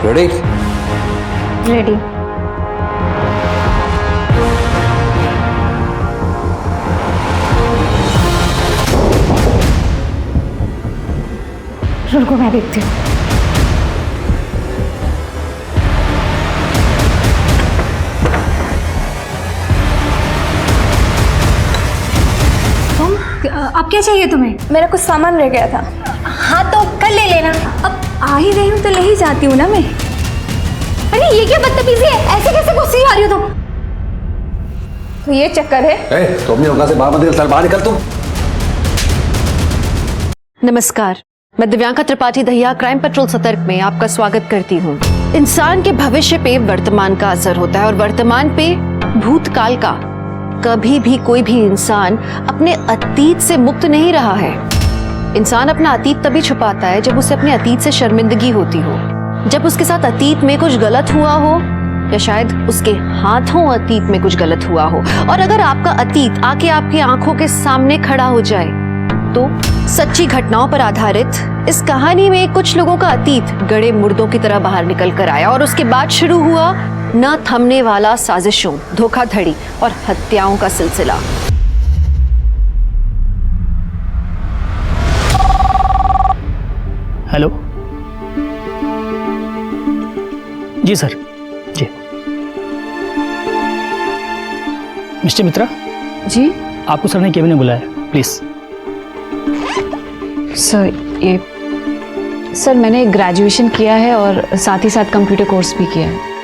Ready? Ready. रुको मैं देखती हूँ। अब क्या चाहिए तुम्हें? मेरा कुछ सामान रह गया था। हाँ तो कल ले लेना। अब आ ही रही हूँ तो ले ही जाती हूँ ना मैं। अरे ये क्या बदतमीजी है, ऐसे कैसे गुस्से आ रही हो तुम? तो ये चक्कर है। तुम अपनी औकात से बाहर मत निकल, बाहर निकल तुम। नमस्कार, मैं दिव्यांका त्रिपाठी दहिया क्राइम पेट्रोल सतर्क में आपका स्वागत करती हूँ। इंसान के भविष्य पे वर्तमान का असर होता है और वर्तमान पे भूतकाल का। कभी भी कोई भी इंसान अपने अतीत से मुक्त नहीं रहा है। इंसान अपना अतीत तभी छुपाता है जब उसे अपने अतीत से शर्मिंदगी होती हो, जब उसके साथ अतीत में कुछ गलत हुआ हो या शायद उसके हाथों अतीत में कुछ गलत हुआ हो। और अगर आपका अतीत आके आपकी आंखों के सामने खड़ा हो जाए तो सच्ची घटनाओं पर आधारित इस कहानी में कुछ लोगों का अतीत गड़े मुर्दों की तरह बाहर निकल कर आया और उसके बाद शुरू हुआ न थमने वाला साजिशों, धोखाधड़ी और हत्याओं का सिलसिला। हेलो जी सर, जी मिस्टर मित्रा जी आपको सर ने केबिन में बुलाया है, प्लीज। सर मैंने ग्रेजुएशन किया है और साथ ही साथ कंप्यूटर कोर्स भी किया है।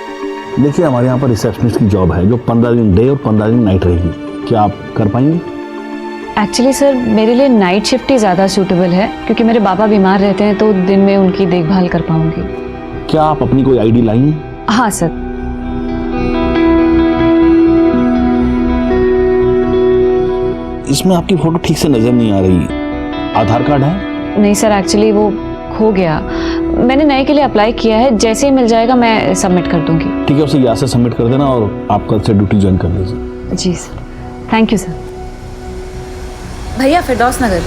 देखिए हमारे यहाँ पर रिसेप्शनिस्ट की जॉब है जो 15 दिन डे और 15 दिन नाइट रहेगी, क्या आप कर पाएंगे? एक्चुअली सर मेरे लिए नाइट शिफ्ट ही ज़्यादा सूटेबल है क्योंकि मेरे पापा बीमार रहते हैं तो दिन में उनकी देखभाल कर पाऊंगी। क्या आप अपनी कोई आईडी लाई हैं? हाँ सर। इसमें आपकी फोटो ठीक से नजर नहीं आ रही, आधार कार्ड है? नहीं सर, एक्चुअली वो खो गया। मैंने नए के लिए अप्लाई किया है, जैसे ही मिल जाएगा मैं सबमिट कर दूंगी। ठीक है, उसे यहाँ से सबमिट कर देना और आप कल से ड्यूटी ज्वाइन कर लीजिए। जी सर, थैंक यू सर। भैया फिरदौस नगर।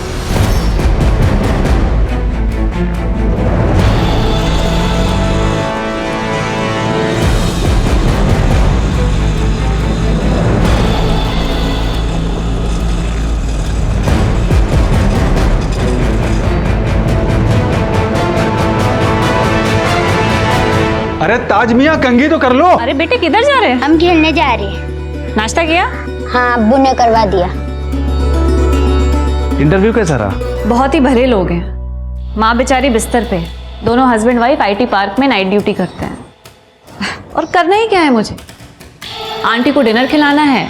अरे ताज मियाँ कंघी तो कर लो। अरे बेटे किधर जा रहे हैं? हम खेलने जा रहे हैं। नाश्ता किया? हाँ अब्बू ने करवा दिया। इंटरव्यू कैसा रहा? बहुत ही भले लोग हैं। माँ बेचारी बिस्तर पे, दोनों हस्बैंड वाइफ आईटी पार्क में नाइट ड्यूटी करते हैं। और करना ही क्या है मुझे? आंटी को डिनर खिलाना है,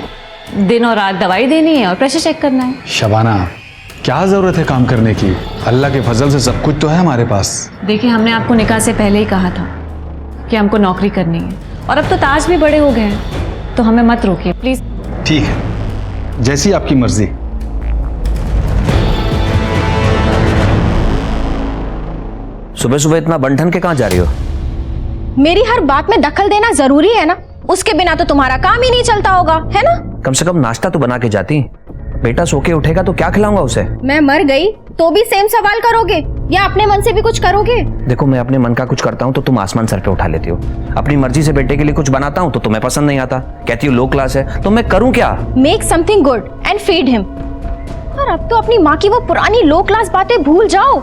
दिन और रात दवाई देनी है और प्रेशर चेक करना है। शबाना, क्या जरूरत है काम करने की? अल्लाह के फजल से सब कुछ तो है हमारे पास। देखिए हमने आपको निकाह से पहले ही कहा था कि हमको नौकरी करनी है और अब तो ताज भी बड़े हो गए हैं, तो हमें मत रोकिए प्लीज। ठीक है, जैसी आपकी मर्जी। सुबह सुबह इतना बंठन के कहाँ जा रही हो? मेरी हर बात में दखल देना जरूरी है ना, उसके बिना तो तुम्हारा काम ही नहीं चलता होगा, है ना? कम से कम नाश्ता तो बना के जाती। बेटा सो के उठेगा तो क्या खिलाऊंगा उसे? मैं मर गई तो भी सेम सवाल करोगे या अपने मन से भी कुछ करोगे? देखो मैं अपने मन का कुछ करता हूँ तो तुम आसमान सर पे उठा लेती हो। अपनी मर्जी से बेटे के लिए कुछ बनाता हूँ तो तुम्हें पसंद नहीं आता, कहती हो लो क्लास है, तो मैं करूँ क्या? Make something good and feed him. और अब तो अपनी माँ की वो पुरानी लो क्लास बातें भूल जाओ।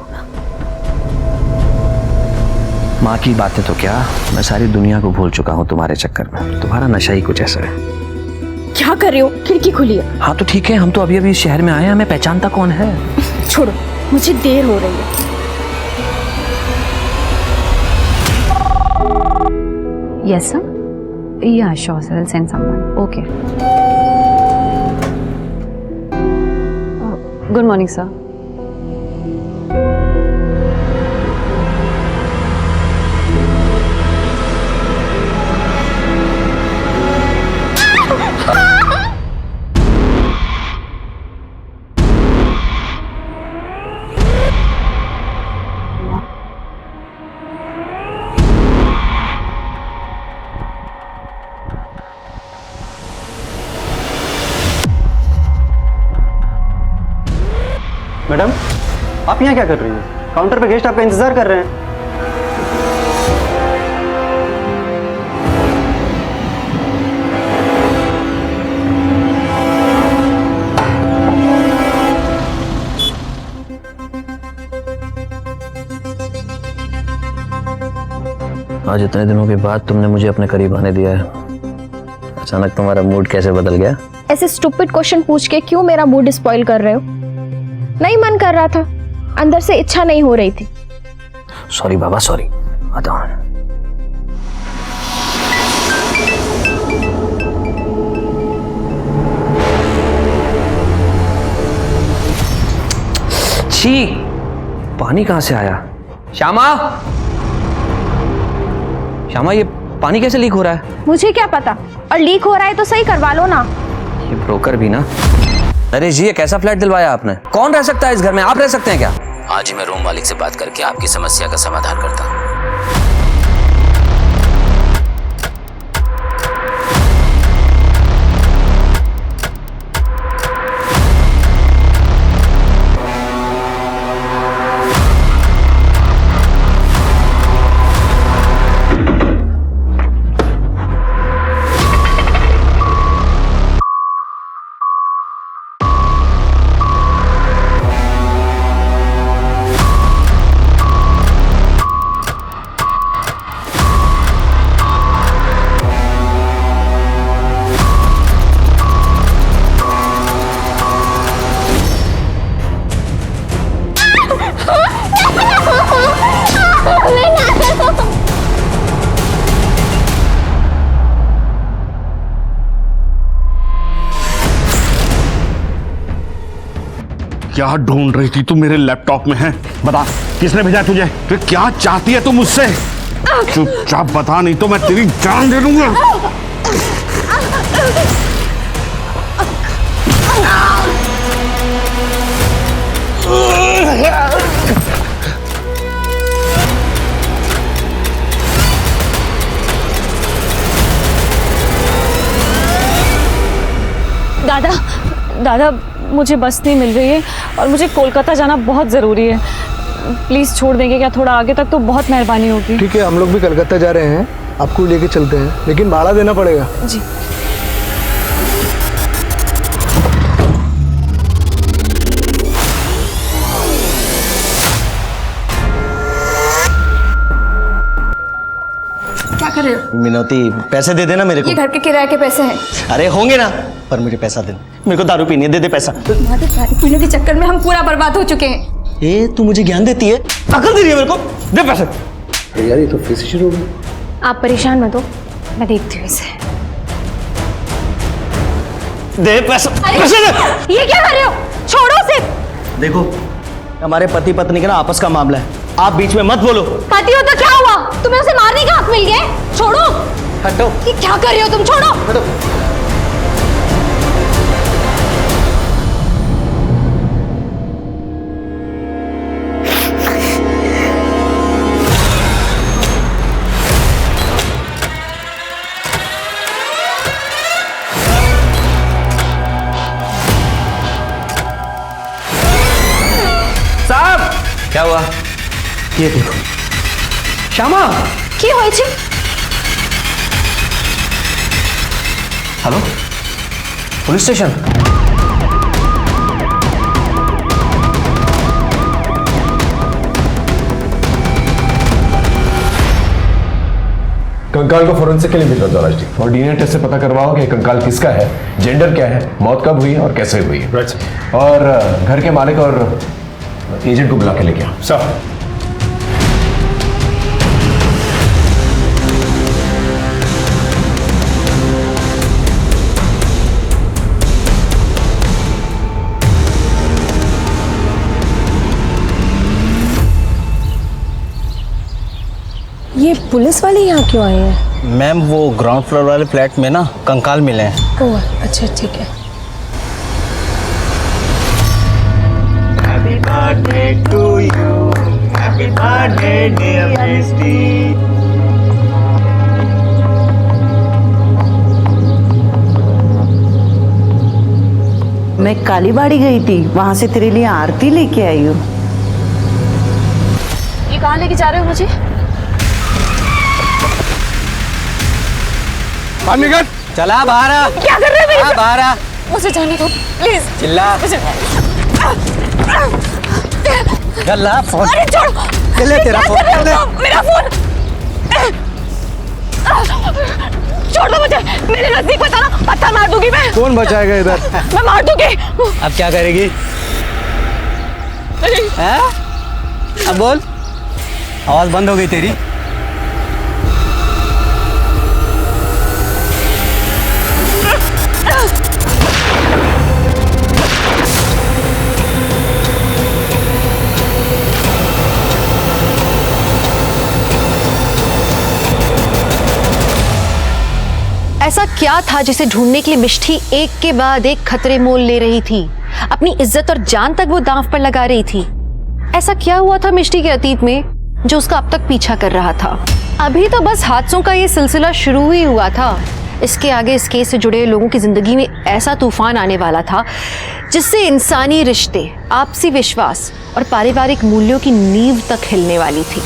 माँ की बातें तो क्या, मैं सारी दुनिया को भूल चुका हूँ तुम्हारे चक्कर में। तुम्हारा नशा ही कुछ ऐसा है। क्या कर रहे हो? खिड़की खुली है। हाँ तो ठीक है, हम तो अभी अभी इस शहर में आए हैं, हमें पहचानता कौन है? छोड़ो, मुझे देर हो रही है। Yes sir. Yeah, sure sir. I'll send someone. Okay. Good morning sir. Madam, आप यहाँ क्या कर रही हैं? काउंटर पे गेस्ट आपका इंतजार कर रहे हैं। आज इतने दिनों के बाद तुमने मुझे अपने करीब आने दिया है। अचानक तुम्हारा मूड कैसे बदल गया? ऐसे स्टूपिड क्वेश्चन पूछ के क्यों मेरा मूड स्पॉइल कर रहे हो? नहीं मन कर रहा था, अंदर से इच्छा नहीं हो रही थी। सॉरी बाबा, सॉरी। आता हूं। छी, पानी कहां से आया? श्यामा, श्यामा, ये पानी कैसे लीक हो रहा है? मुझे क्या पता, और लीक हो रहा है तो सही करवा लो ना। ये ब्रोकर भी ना। नरेश जी, ये कैसा फ्लैट दिलवाया आपने? कौन रह सकता है इस घर में? आप रह सकते हैं क्या? आज ही मैं रूम मालिक से बात करके आपकी समस्या का समाधान करता हूँ। क्या ढूंढ रही थी तू मेरे लैपटॉप में? है बता, किसने भेजा तुझे? फिर क्या चाहती है तू मुझसे? चुपचाप बता, नहीं तो मैं तेरी जान दे दूंगा। दादा, मुझे बस नहीं मिल रही है और मुझे कोलकाता जाना बहुत ज़रूरी है। प्लीज़ छोड़ देंगे क्या थोड़ा आगे तक? तो बहुत मेहरबानी होगी। ठीक है, हम लोग भी कलकत्ता जा रहे हैं, आपको लेके चलते हैं, लेकिन भाड़ा देना पड़ेगा। जी। क्या कर रहे हो? मिनोती, पैसे दे देना मेरे को। ये घर के किराए के पैसे हैं। अरे होंगे ना, पर मुझे पैसा दे। मेरे को दारू पीनी है, दे दे पैसा। तुम्हारे दारू पीने के चक्कर में हम पूरा बर्बाद हो चुके हैं। ए, तू मुझे ज्ञान देती है? अकल दे रही है मेरे को? दे पैसे। यार ये तो फिर से शुरू हो गया। आप परेशान मत हो, मैं देखती हूँ इसे। दे पैसा, पैसे दे। ये क्या कर रहे हो? छोड़ो उसे। देखो, हमारे पति पत्नी का ना आपस का मामला है, आप बीच में मत बोलो। पति हो तो क्या हुआ? तुम्हें उसे मारने का हक मिल गया? छोड़ो। हटो। ये क्या कर रहे हो तुम? छोड़ो। हटो। क्या हुआ? ये देखो। श्यामा, কি হয়েছে? Hello, police station. कंकाल को फोरेंसिक के लिए भेज दो राज जी, और डीएनए टेस्ट से पता करवाओ कि कंकाल किसका है, जेंडर क्या है, मौत कब हुई और कैसे हुई है। और घर के मालिक और एजेंट को बुला के लेके आओ। सर। ये पुलिस वाले यहाँ क्यों आए हैं? मैम, वो ग्राउंड फ्लोर वाले फ्लैट में ना कंकाल मिले हैं। ओह अच्छा, ठीक है। Happy birthday to you, happy birthday dear Misty। मैं कालीबाड़ी गई थी, वहां से तेरे लिए आरती लेके आई हूँ। ये कहाँ लेके जा रहे हो मुझे? निकल। चला बाहर आ। क्या कर रहे हो मेरे? बाहर आ। मुझे जाने दो प्लीज। चिल्ला। गल्ला फोन। अरे छोड़ो। ले तेरा फोन। मेरा फोन। छोड़ दो मुझे, मेरे नजदीक मत आना, पत्थर मार दूंगी मैं। कौन बचाएगा इधर? मैं मार दूंगी। अब क्या करेगी? हैं? अब बोल, आवाज बंद हो गई तेरी। ऐसा क्या था जिसे ढूंढने के लिए मिष्टी एक के बाद एक खतरे मोल ले रही थी? अपनी इज्जत और जान तक वो दांव पर लगा रही थी। ऐसा क्या हुआ था मिष्टी के अतीत में जो उसका अब तक पीछा कर रहा था? अभी तो बस हादसों का ये सिलसिला शुरू ही हुआ था। इसके आगे इस केस से जुड़े लोगों की जिंदगी में ऐसा तूफान आने वाला था जिससे इंसानी रिश्ते, आपसी विश्वास और पारिवारिक मूल्यों की नींव तक हिलने वाली थी।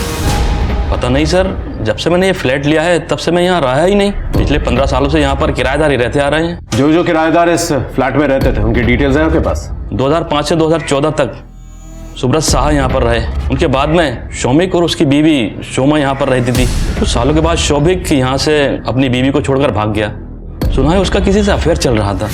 पता नहीं सर, जब से मैंने ये फ्लैट लिया है तब से मैं यहाँ रहा ही नहीं। पिछले 15 सालों से यहाँ पर किराएदार ही रहते आ रहे हैं। जो जो किराएदार इस फ्लैट में रहते थे उनकी डिटेल्स हैं आपके पास? 2005 से 2014 तक सुब्रत साहा यहाँ पर रहे। उनके बाद में शौमिक और उसकी बीवी शोमा यहाँ पर रहती थी। कुछ सालों के बाद शौमिक यहाँ से अपनी बीवी को छोड़कर भाग गया। सुना है उसका किसी से अफेयर चल रहा था।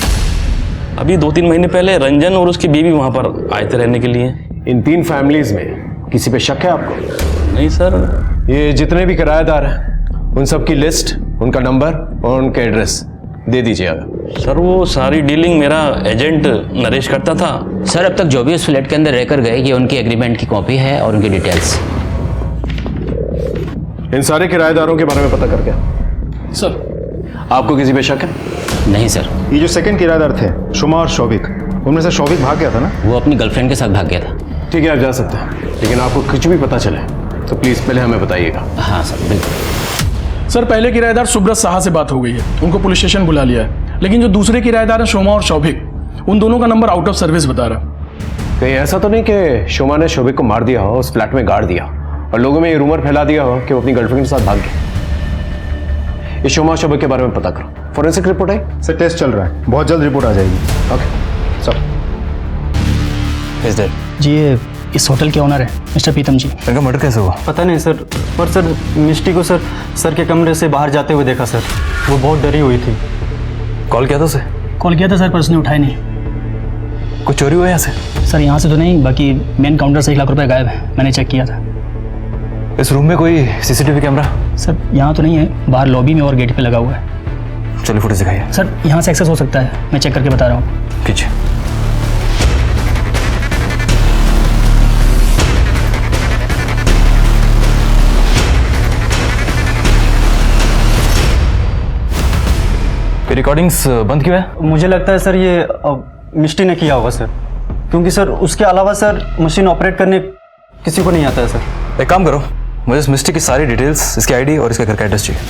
अभी 2-3 महीने पहले रंजन और उसकी बीवी वहाँ पर आए थे रहने के लिए। इन 3 फैमिलीज में किसी पे शक है आपको? नहीं सर। ये जितने भी किराएदार हैं उन सब की लिस्ट, उनका नंबर और उनका एड्रेस दे दीजिएगा। सर वो सारी डीलिंग मेरा एजेंट नरेश करता था। सर अब तक जो भी उस फ्लैट के अंदर रहकर गए ये उनकी एग्रीमेंट की कॉपी है और उनकी डिटेल्स। इन सारे किराएदारों के बारे में पता करके सर आपको किसी पे शक है? नहीं सर। ये जो सेकंड किराएदार थे शुमा और शौविक, उनमें से शौविक भाग गया था ना? वो अपनी गर्लफ्रेंड के साथ भाग गया था। ठीक है आप जा सकते हैं, लेकिन आपको कुछ भी पता चले तो प्लीज पहले हमें बताइएगा। हाँ सर बिल्कुल। सर पहले किराएदार सुब्रत साहा से बात हो गई है, उनको पुलिस स्टेशन बुला लिया है। लेकिन जो दूसरे किराएदार हैं शोमा और शौभिक, उन दोनों का नंबर आउट ऑफ सर्विस बता रहा। कहीं ऐसा तो नहीं कि शोमा ने शौभिक को मार दिया हो, उस फ्लैट में गाड़ दिया और लोगों में ये रूमर फैला दिया हो कि वो अपनी गर्लफ्रेंड के साथ भाग गया? ये शोमा और शौभिक के बारे में पता करो। फॉरेंसिक रिपोर्ट आई? सर टेस्ट चल रहा है, बहुत जल्द रिपोर्ट आ जाएगी। Okay sir. जी ये इस होटल के ओनर है मिस्टर प्रीतम जी। इनका मर्डर कैसे हुआ? पता नहीं सर, पर सर मिष्टी को सर के कमरे से बाहर जाते हुए देखा सर। वो बहुत डरी हुई थी। कॉल किया था उसे? कॉल किया था सर पर उसने उठाया नहीं। कुछ चोरी हुआ यहाँ से? सर यहाँ से तो नहीं, बाकी मेन काउंटर से 1 लाख रुपए गायब है, मैंने चेक किया था। इस रूम में कोई सीसीटीवी कैमरा? सर यहाँ तो नहीं है, बाहर लॉबी में और गेट पे लगा हुआ है। चलिए फुटेज दिखाइए। सर यहाँ से एक्सेस हो सकता है, मैं चेक करके बता रहा हूँ। कीजिए। रिकॉर्डिंग्स बंद क्यों है? मुझे लगता है सर ये मिष्टी ने किया होगा सर, क्योंकि सर उसके अलावा सर मशीन ऑपरेट करने किसी को नहीं आता है सर। एक काम करो, मुझे इस मिस्टी की सारी डिटेल्स, इसकी आईडी और इसके घर का एड्रेस चाहिए।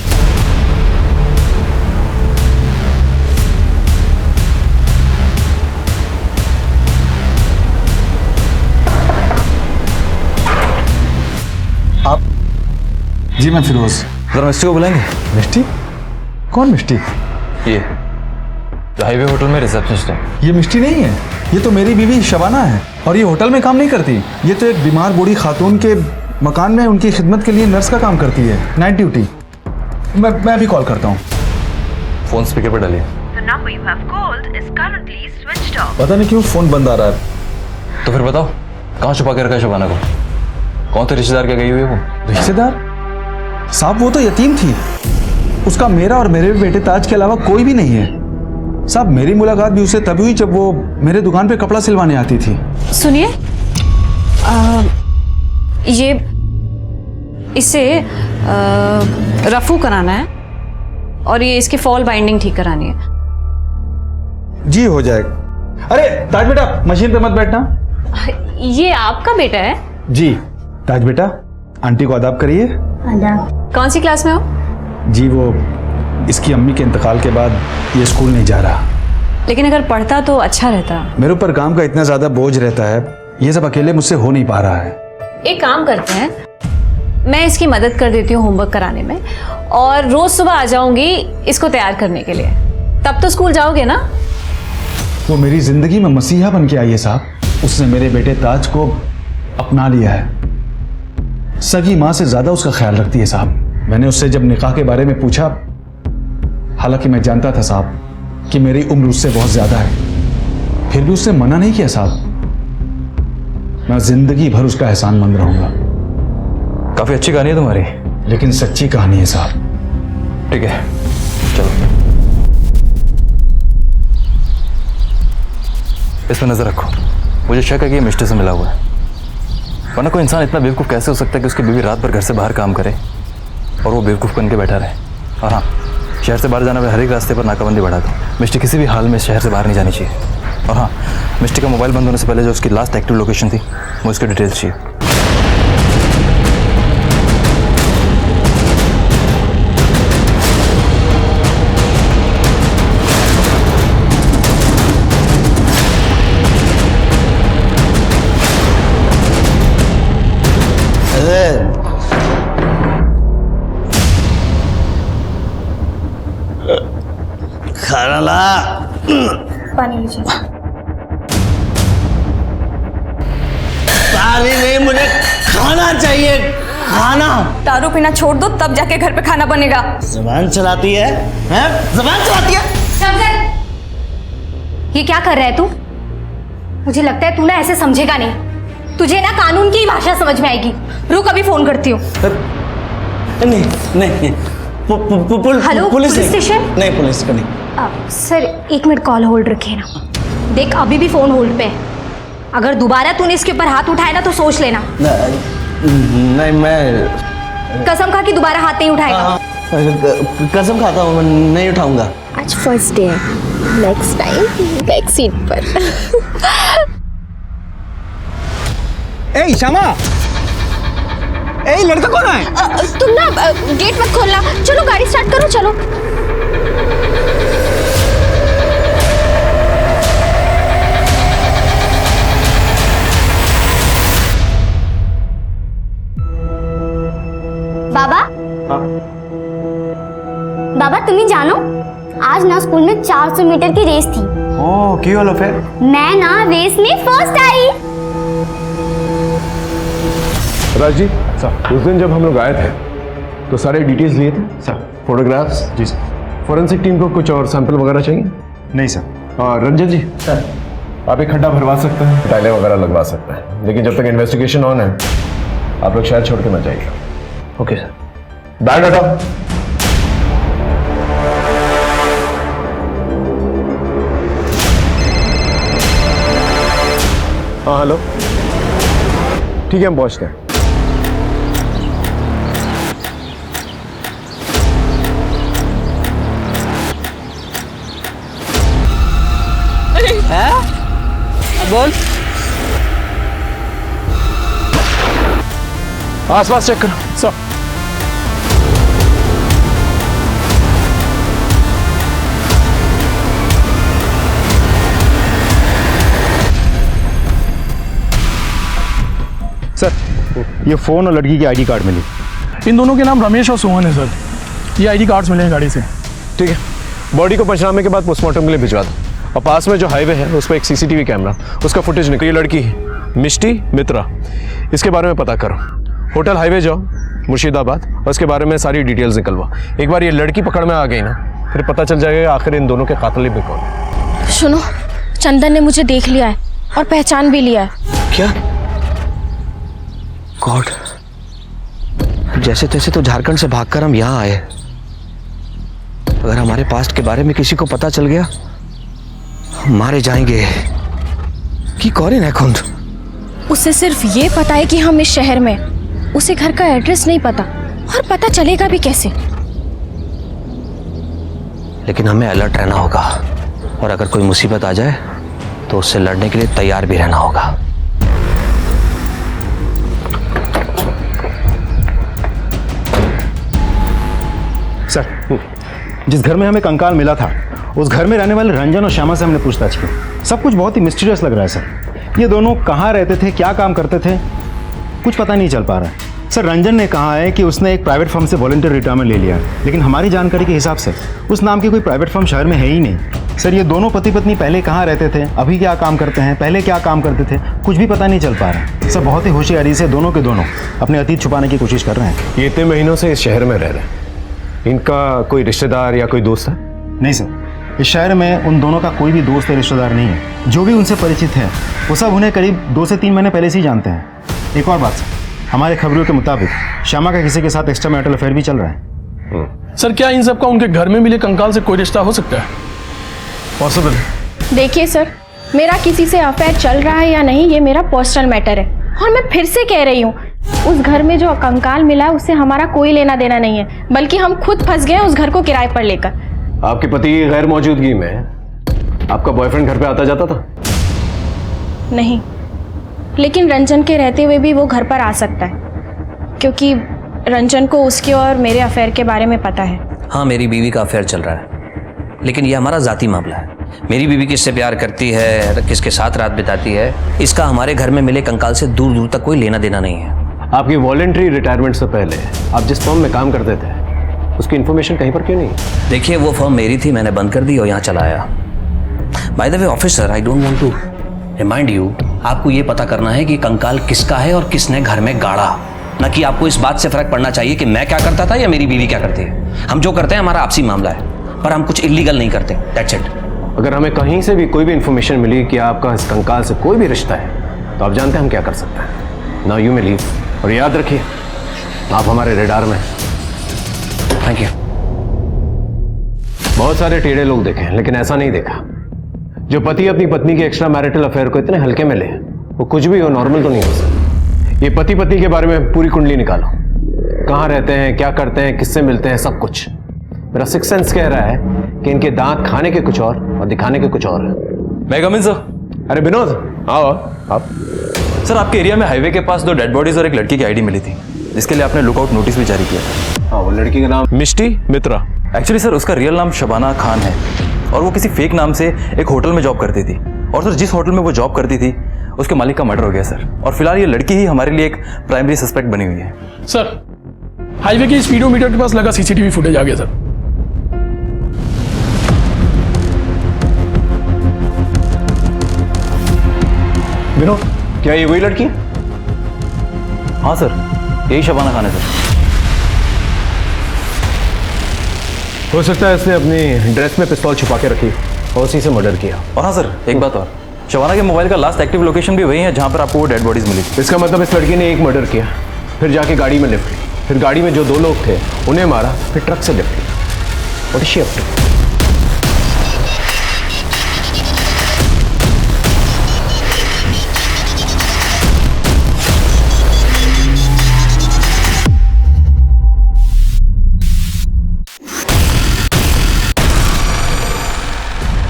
आप? जी मैं फिरोज। जरा मिस्टी को बुलाएंगे। मिष्टी? कौन मिष्टी? ये जो हाईवे होटल में रिसेप्शनिस्ट है। ये मिष्टी नहीं है, ये तो मेरी बीवी शबाना है और ये होटल में काम नहीं करती। ये तो एक बीमार बूढ़ी खातून के मकान में उनकी खिदमत के लिए नर्स का काम करती है, नाइट ड्यूटी। मैं भी कॉल करता हूँ। फोन स्पीकर पर डालिए। पता नहीं क्यों फोन बंद आ रहा है। तो फिर बताओ कहाँ छुपा के रखा है शबाना को? कौन थे रिश्तेदार क्या गई हुई है वो? रिश्तेदार? साहब वो तो यतीम थी, उसका मेरा और मेरे बेटे ताज के अलावा कोई भी नहीं है। साहब मेरी मुलाकात भी उससे तभी हुई जब वो मेरे दुकान पे कपड़ा सिलवाने आती थी। सुनिए, ये इसे रफू कराना है और ये इसकी फॉल बाइंडिंग ठीक करानी है। जी हो जाएगा। अरे ताज बेटा मशीन पे मत बैठना। ये आपका बेटा है? जी ताज बेटा, आंटी को आदाब करिए। कौन सी क्लास में हो? जी वो इसकी अम्मी के इंतकाल के बाद ये स्कूल नहीं जा रहा। लेकिन अगर पढ़ता तो अच्छा रहता। मेरे ऊपर काम का इतना ज्यादा बोझ रहता है, ये सब अकेले मुझसे हो नहीं पा रहा है। एक काम करते हैं, मैं इसकी मदद कर देती हूँ होमवर्क कराने में और रोज सुबह आ जाऊंगी इसको तैयार करने के लिए। तब तो स्कूल जाओगे ना? वो मेरी जिंदगी में मसीहा बन के आई है साहब। उसने मेरे बेटे ताज को अपना लिया है। सगी माँ से ज्यादा उसका ख्याल रखती है साहब। मैंने उससे जब निकाह के बारे में पूछा, हालांकि मैं जानता था साहब कि मेरी उम्र उससे बहुत ज्यादा है, फिर भी उससे मना नहीं किया साहब। मैं जिंदगी भर उसका एहसानमंद रहूंगा। काफी अच्छी कहानी है तुम्हारी, लेकिन सच्ची कहानी है साहब। ठीक है चलो, इस पर नजर रखो। मुझे शक है कि ये मिस्टर से मिला हुआ है, वरना कोई इंसान इतना बेवकूफ़ कैसे हो सकता है कि उसकी बीवी रात भर घर से बाहर काम करे और वो बेवकूफ़ बन के बैठा रहे। और हाँ, शहर से बाहर जाने वाले हर एक रास्ते पर नाकाबंदी बढ़ा दो। मिस्टी किसी भी हाल में शहर से बाहर नहीं जानी चाहिए। और हाँ, मिस्टी का मोबाइल बंद होने से पहले जो उसकी लास्ट एक्टिव लोकेशन थी, मुझे उसकी डिटेल्स चाहिए। खाना ला। पानी लीजिए। पानी नहीं, मुझे खाना चाहिए, खाना। दारू पीना छोड़ दो तब जाके घर पे खाना बनेगा। ज़बान चलाती है, हैं? ज़बान चलाती है। शमशेर, ये क्या कर रहा है तू? मुझे लगता है तू ना ऐसे समझेगा नहीं। तुझे ना कानून की भाषा समझ में आएगी। रुक, अभी फोन करती हूँ। नहीं नहीं, हेलो, पुलिस स्टेशन? नहीं, पुलिस का नहीं। सर 1 मिनट कॉल होल्ड रखिए ना। देख, अभी भी फोन होल्ड पे है। अगर दोबारा तूने इसके ऊपर हाथ उठाया ना तो सोच लेना। नहीं, मैं कसम खा कि दोबारा हाथ नहीं उठाएगा। कसम खाता हूँ, मैं नहीं उठाऊंगा। आज फर्स्ट डे है, नेक्स्ट टाइम बैक सीट पर। ए श्यामा, ए लड़का कौन है? तुम ना गेट मत खोलना, चलो गाड़ी स्टार्ट करो, चलो। बाबा, बाबा तुम्हें जानो, आज ना स्कूल में 400 मीटर की रेस थी। ओह, क्यों वाला फिर? मैं ना रेस में फर्स्ट आई। राज जी सर, उस दिन जब हम लोग आए थे तो सारे डिटेल्स लिए थे सर। फोटोग्राफ्स? जी सर। फॉरेंसिक टीम को कुछ और सैंपल वगैरह चाहिए? नहीं सर। और रंजन जी सर, आप एक खड्डा भरवा सकते हैं, टाइलें वगैरह लगवा सकते हैं, लेकिन जब तक इन्वेस्टिगेशन ऑन है आप लोग शहर छोड़ के मत जाइएगा। Okay sir. बैग हटाओ। हाँ हेलो, ठीक है हम पहुंचते हैं। बोल। आसपास चेक करो सर। सर, ये फोन और लड़की की आईडी कार्ड मिली। इन दोनों के नाम रमेश और सोहन है सर। ये आईडी कार्ड्स मिले हैं गाड़ी से। ठीक है, बॉडी को पंचनामे के बाद पोस्टमार्टम के लिए भिजवा दो, और पास में जो हाईवे है उस पर एक सीसीटीवी कैमरा, उसका फुटेज निकली। ये लड़की मिष्टी मित्रा, इसके बारे में पता करो। होटल हाईवे जाओ मुर्शिदाबाद, और उसके बारे में सारी डिटेल्स निकलवा। एक बार ये लड़की पकड़ में आ गई ना, फिर पता चल जाएगा आखिर इन दोनों के कातिल भी कौन है। सुनो, चंदन ने मुझे देख लिया है और पहचान भी लिया है। क्या? गॉड, जैसे तैसे तो झारखंड से भागकर हम यहाँ आए। अगर हमारे पास्ट के बारे में किसी को पता चल गया, हम मारे जाएंगे। कि कौन है खुंद? उसे सिर्फ ये पता है कि हम इस शहर में, उसे घर का एड्रेस नहीं पता, और पता चलेगा भी कैसे। लेकिन हमें अलर्ट रहना होगा, और अगर कोई मुसीबत आ जाए तो उससे लड़ने के लिए तैयार भी रहना होगा। सर, जिस घर में हमें कंकाल मिला था, उस घर में रहने वाले रंजन और श्यामा से हमने पूछताछ की। सब कुछ बहुत ही मिस्टीरियस लग रहा है सर। ये दोनों कहाँ रहते थे, क्या काम करते थे, कुछ पता नहीं चल पा रहा है। सर, रंजन ने कहा है कि उसने एक प्राइवेट फर्म से वॉलंटियर रिटायरमेंट ले लिया, लेकिन हमारी जानकारी के हिसाब से उस नाम की कोई प्राइवेट फर्म शहर में है ही नहीं। सर ये दोनों पति पत्नी पहले कहाँ रहते थे, अभी क्या काम करते हैं, पहले क्या काम करते थे, कुछ भी पता नहीं चल पा रहा। सर बहुत ही होशियारी से दोनों के दोनों अपने अतीत छुपाने की कोशिश कर रहे हैं। ये इतने महीनों से इस शहर में रह रहे हैं, इनका कोई रिश्तेदार या कोई दोस्त है? नहीं सर, इस शहर में उन दोनों का कोई भी दोस्त या रिश्तेदार नहीं है। जो भी उनसे परिचित है वो सब उन्हें करीब 2 से 3 महीने पहले से ही जानते हैं। एक और बात सर, हमारे खबरों के मुताबिक श्यामा का किसी के साथ एक्स्ट्रा मैरिटल अफेयर भी चल रहा है। सर क्या इन सबका उनके घर में मिले कंकाल से कोई रिश्ता हो सकता है? पॉसिबल? देखिए सर, मेरा किसी से अफेयर चल रहा है या नहीं ये मेरा पर्सनल मैटर है, और मैं फिर से कह रही हूँ उस घर में जो कंकाल मिला उससे हमारा कोई लेना देना नहीं है, बल्कि हम खुद फंस गए उस घर को किराए पर लेकर। आपके पति की गैर मौजूदगी में आपका बॉयफ्रेंड घर पे आता जाता था? नहीं, लेकिन रंजन के रहते हुए भी वो घर पर आ सकता है, क्योंकि रंजन को उसके और मेरे अफेयर के बारे में पता है। हाँ, मेरी बीवी का अफेयर चल रहा है, लेकिन यह हमारा जाती मामला है। मेरी बीवी किससे प्यार करती है, किसके साथ रात बिताती है, इसका हमारे घर में मिले कंकाल से दूर दूर तक कोई लेना देना नहीं है। आपकी वॉलंटरी रिटायरमेंट से पहले आप जिस फर्म में काम करते थे उसकी इन्फॉर्मेशन कहीं पर क्यों नहीं? देखिए, वो फर्म मेरी थी, मैंने बंद कर दी और यहाँ चला आया। By the way officer, I don't want to remind you, आपको ये पता करना है कि कंकाल किसका है और किसने घर में गाड़ा, न कि आपको इस बात से फर्क पड़ना चाहिए कि मैं क्या करता था या मेरी बीवी क्या करती है। हम जो करते हैं हमारा आपसी मामला है, पर हम कुछ इलीगल नहीं करते, दैट्स इट। अगर हमें कहीं से भी कोई भी इंफॉर्मेशन मिली कि आपका इस कंकाल से कोई भी रिश्ता है तो आप जानते हैं हम क्या कर सकते हैं। नाउ यू मे लीव, और याद रखिए आप हमारे रेडार में। Thank you. बहुत सारे टेढ़े लोग देखे हैं, लेकिन ऐसा नहीं देखा जो पति अपनी पत्नी के एक्स्ट्रा मैरिटल अफेयर को इतने हल्के में ले। वो कुछ भी हो, नॉर्मल तो नहीं हो सकता। ये पति पत्नी के बारे में पूरी कुंडली निकालो, कहाँ रहते हैं, क्या करते हैं, किससे मिलते हैं, सब कुछ। मेरा सिक्स सेंस कह रहा है कि इनके दांत खाने के कुछ और दिखाने के कुछ और है। मैं कम इन सर? अरे विनोद, आओ आप। सर आपके एरिया में हाईवे के पास 2 डेड बॉडीज और एक लड़की की आईडी मिली थी, जिसके लिए आपने लुकआउट नोटिस भी जारी किया था। हाँ, वो लड़की का नाम मिष्टी मित्रा। एक्चुअली सर उसका रियल नाम शबाना खान है, और वो किसी फेक नाम से एक होटल में जॉब करती थी। और सर जिस होटल में वो जॉब करती थी उसके मालिक का मर्डर हो गया सर, और फिलहाल ये लड़की ही हमारे लिए एक प्राइमरी सस्पेक्ट बनी हुई है। सर हाईवे के स्पीडोमीटर के पास लगा सीसीटीवी फुटेज आ गया सर। विनोद, क्या ये वही लड़की? हाँ सर, यही शबाना खान है सर। हो सकता है इसने अपनी ड्रेस में पिस्तौल छुपा के रखी और उसी से मर्डर किया। और हाँ सर, एक बात और, शबाना के मोबाइल का लास्ट एक्टिव लोकेशन भी वही है जहाँ पर आपको वो डेड बॉडीज मिली। इसका मतलब इस लड़की ने एक मर्डर किया, फिर जाके गाड़ी में लिफ्ट ली, फिर गाड़ी में जो 2 लोग थे उन्हें मारा, फिर ट्रक से लिफ्ट ली। What is she up to?